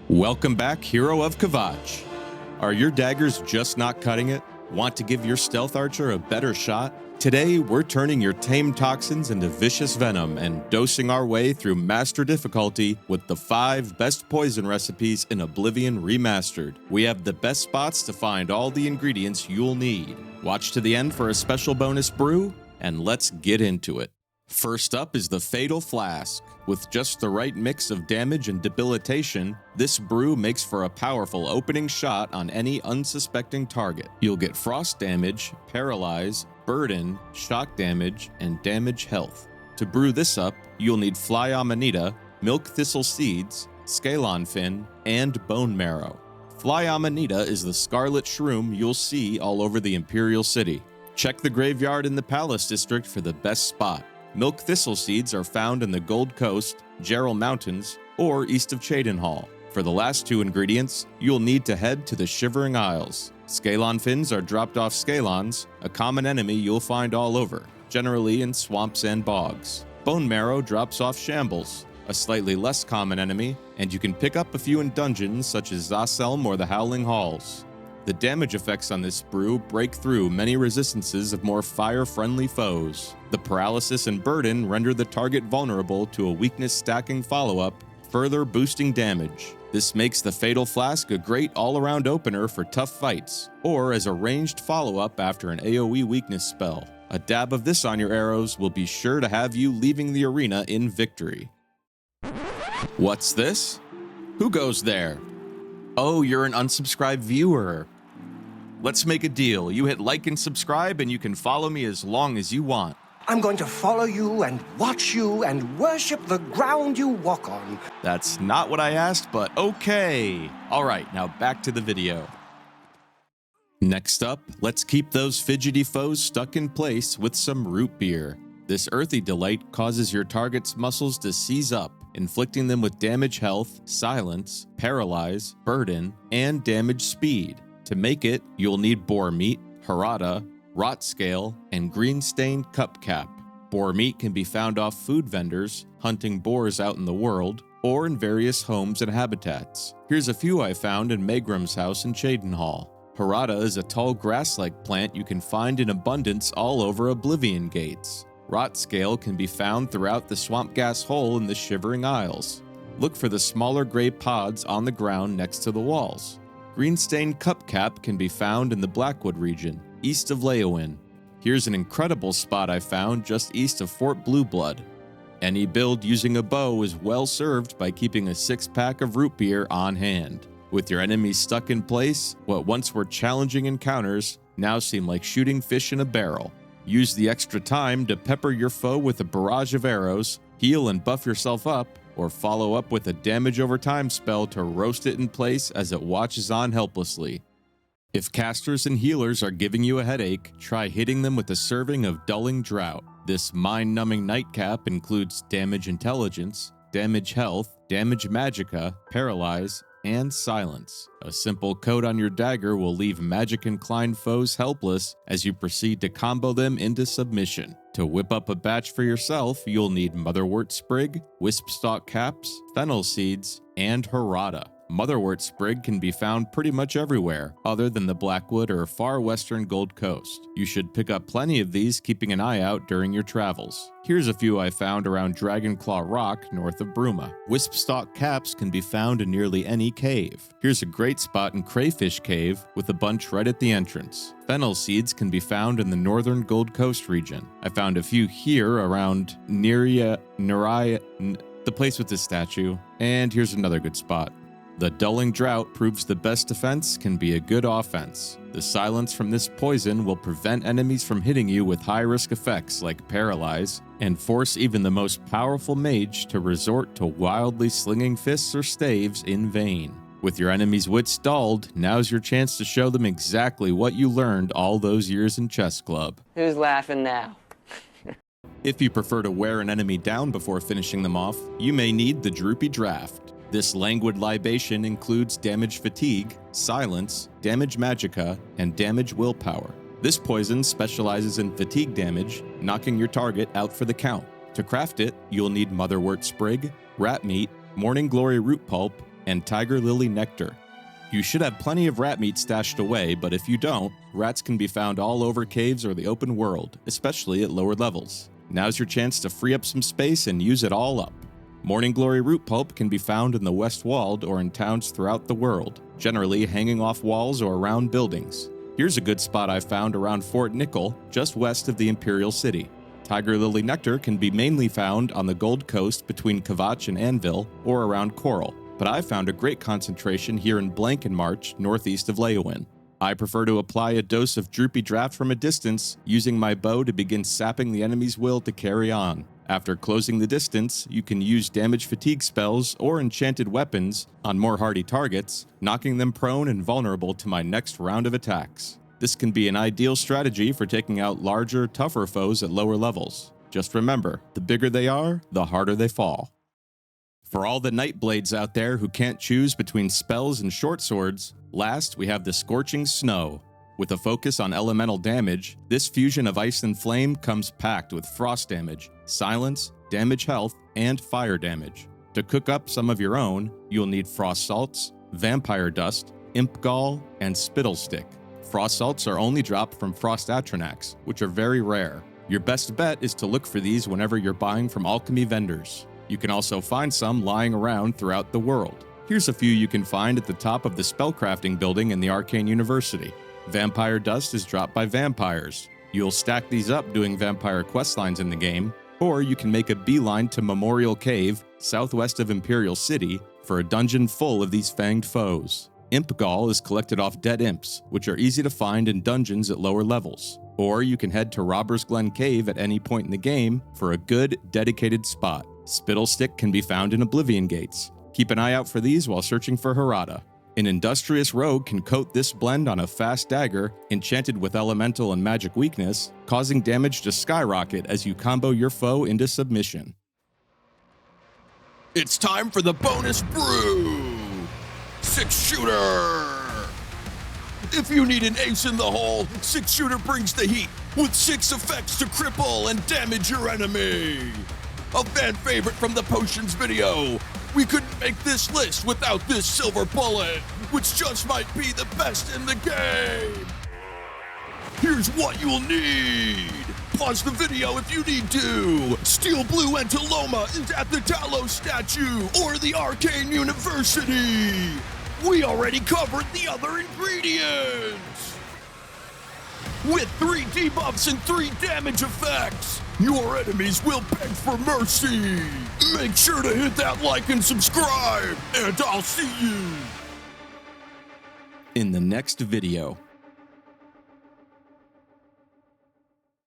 Welcome back, Hero of Kvatch. Are your daggers just not cutting it? Want to give your stealth archer a better shot? Today, we're turning your tame toxins into vicious venom and dosing our way through master difficulty with the 5 best poison recipes in Oblivion Remastered. We have the best spots to find all the ingredients you'll need. Watch to the end for a special bonus brew, and let's get into it. First up is the Fatal Flask. With just the right mix of damage and debilitation, this brew makes for a powerful opening shot on any unsuspecting target. You'll get frost damage, paralyze, burden, shock damage, and damage health. To brew this up, you'll need fly amanita, milk thistle seeds, scalon fin, and bone marrow. Fly amanita is the scarlet shroom you'll see all over the Imperial City. Check the graveyard in the Palace District for the best spot. Milk thistle seeds are found in the Gold Coast, Gerald Mountains, or east of Cheydinhal. For the last 2 ingredients, you'll need to head to the Shivering Isles. Scalon fins are dropped off Scalons, a common enemy you'll find all over, generally in swamps and bogs. Bone Marrow drops off Shambles, a slightly less common enemy, and you can pick up a few in dungeons such as Zaselm or the Howling Halls. The damage effects on this brew break through many resistances of more fire-friendly foes. The paralysis and burden render the target vulnerable to a weakness stacking follow-up, further boosting damage. This makes the Fatal Flask a great all-around opener for tough fights, or as a ranged follow-up after an AoE weakness spell. A dab of this on your arrows will be sure to have you leaving the arena in victory. What's this? Who goes there? Oh, you're an unsubscribed viewer. Let's make a deal. You hit like and subscribe and you can follow me as long as you want. I'm going to follow you and watch you and worship the ground you walk on. That's not what I asked, but okay. All right, now back to the video. Next up, let's keep those fidgety foes stuck in place with some root beer. This earthy delight causes your target's muscles to seize up, inflicting them with damage health, silence, paralyze, burden, and damage speed. To make it, you'll need boar meat, harada, rot scale, and green-stained cup cap. Boar meat can be found off food vendors, hunting boars out in the world, or in various homes and habitats. Here's a few I found in Megram's house in Cheydinhal. Harada is a tall grass-like plant you can find in abundance all over Oblivion gates. Rot scale can be found throughout the swamp gas hole in the Shivering Isles. Look for the smaller gray pods on the ground next to the walls. Green-stained cup cap can be found in the Blackwood region, east of Leowin. Here's an incredible spot I found just east of Fort Blueblood. Any build using a bow is well served by keeping a 6-pack of root beer on hand. With your enemies stuck in place, what once were challenging encounters now seem like shooting fish in a barrel. Use the extra time to pepper your foe with a barrage of arrows, heal and buff yourself up, or follow up with a damage over time spell to roast it in place as it watches on helplessly. If casters and healers are giving you a headache, try hitting them with a serving of Dulling Draught. This mind-numbing nightcap includes damage intelligence, damage health, damage magicka, paralyze, and silence. A simple coat on your dagger will leave magic-inclined foes helpless as you proceed to combo them into submission. To whip up a batch for yourself, you'll need motherwort sprig, wisp-stalk caps, fennel seeds, and harada. Motherwort sprig can be found pretty much everywhere, other than the Blackwood or far western Gold Coast. You should pick up plenty of these, keeping an eye out during your travels. Here's a few I found around Dragonclaw Rock north of Bruma. Wisp-stalk caps can be found in nearly any cave. Here's a great spot in Crayfish Cave with a bunch right at the entrance. Fennel seeds can be found in the northern Gold Coast region. I found a few here around the place with the statue, and here's another good spot. The Dulling Draught proves the best defense can be a good offense. The silence from this poison will prevent enemies from hitting you with high-risk effects like Paralyze, and force even the most powerful mage to resort to wildly slinging fists or staves in vain. With your enemy's wits stalled, now's your chance to show them exactly what you learned all those years in chess club. Who's laughing now? If you prefer to wear an enemy down before finishing them off, you may need the Droopy Draft. This languid libation includes damage fatigue, silence, damage magicka, and damage willpower. This poison specializes in fatigue damage, knocking your target out for the count. To craft it, you'll need motherwort sprig, rat meat, morning glory root pulp, and Tiger Lily Nectar. You should have plenty of rat meat stashed away, but if you don't, rats can be found all over caves or the open world, especially at lower levels. Now's your chance to free up some space and use it all up. Morning Glory root pulp can be found in the West Walled or in towns throughout the world, generally hanging off walls or around buildings. Here's a good spot I found around Fort Nickel, just west of the Imperial City. Tiger Lily Nectar can be mainly found on the Gold Coast between Kvatch and Anvil or around Coral, but I found a great concentration here in Blankenmarch, northeast of Leeuwin. I prefer to apply a dose of Droopy Draft from a distance, using my bow to begin sapping the enemy's will to carry on. After closing the distance, you can use damage fatigue spells or enchanted weapons on more hardy targets, knocking them prone and vulnerable to my next round of attacks. This can be an ideal strategy for taking out larger, tougher foes at lower levels. Just remember, the bigger they are, the harder they fall. For all the Nightblades out there who can't choose between spells and short swords, last we have the Scorching Snow. With a focus on elemental damage, this fusion of ice and flame comes packed with frost damage, silence, damage health, and fire damage. To cook up some of your own, you'll need frost salts, vampire dust, imp gall, and spittle stick. Frost salts are only dropped from frost atronachs, which are very rare. Your best bet is to look for these whenever you're buying from alchemy vendors. You can also find some lying around throughout the world. Here's a few you can find at the top of the spellcrafting building in the Arcane University. Vampire dust is dropped by vampires. You'll stack these up doing vampire questlines in the game, or you can make a beeline to Memorial Cave, southwest of Imperial City, for a dungeon full of these fanged foes. Imp gall is collected off dead imps, which are easy to find in dungeons at lower levels. Or you can head to Robber's Glen Cave at any point in the game for a good, dedicated spot. Spittle stick can be found in Oblivion gates. Keep an eye out for these while searching for Harada. An industrious rogue can coat this blend on a fast dagger, enchanted with elemental and magic weakness, causing damage to skyrocket as you combo your foe into submission. It's time for the bonus brew! 6-shooter! If you need an ace in the hole, 6-shooter brings the heat, with 6 effects to cripple and damage your enemy! A fan favorite from the potions video! We couldn't make this list without this silver bullet, which just might be the best in the game! Here's what you'll need! Pause the video if you need to! Steel Blue Antiloma is at the Talos statue or the Arcane University! We already covered the other ingredients! With 3 debuffs and 3 damage effects, your enemies will beg for mercy! Make sure to hit that like and subscribe, and I'll see you! In the next video.